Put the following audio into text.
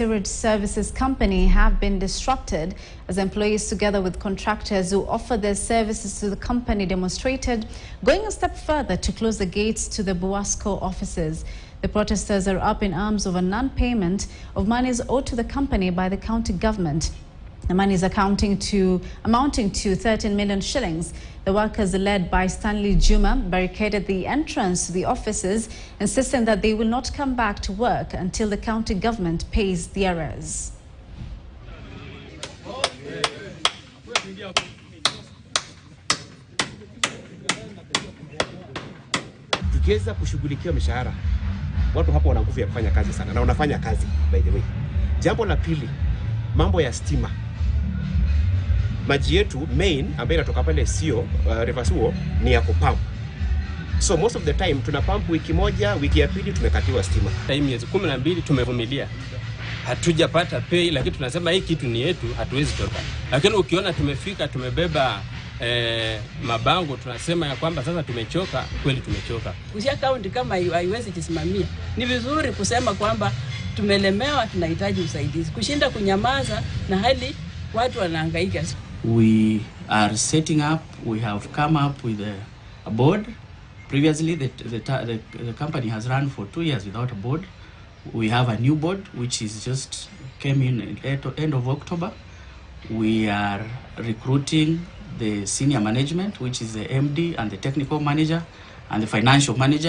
Sewage services company have been disrupted as employees together with contractors who offer their services to the company demonstrated, going a step further to close the gates to the BUWASCO offices. The protesters are up in arms over non-payment of monies owed to the company by the county government. The money is amounting to 13 million shillings. The workers, led by Stanley Juma, barricaded the entrance to the offices, insisting that they will not come back to work until the county government pays the arrears. Tukiweza kushughulikia mishahara, watu hapo wana nguvu ya kufanya kazi sana na wanafanya kazi by the way. Jambo la pili, mambo ya stima. Maji yetu main ambayo inatoka pale sio reverse huo ni ya kupump. So most of the time tuna pump wiki moja, wiki ya pili tumekatiwa stima. Miezi 12 tumevumilia. Hatujapata pay, lakini tunasema hii kitu ni yetu, hatuwezi toka. Lakini ukiona tumefika, tumebeba mabango, tunasema ya kwamba sasa tumechoka, kweli tumechoka. Kushia kaunti kama haiwezi jisimamia, ni vizuri kusema kwamba tumelemewa, tunahitaji usaidizi. Kushinda kunyamaza na hali watu wanahangaika. We are setting up, we have come up with a board. Previously, the company has run for 2 years without a board. We have a new board, which is just came in at end of October. We are recruiting the senior management, which is the MD and the technical manager and the financial manager.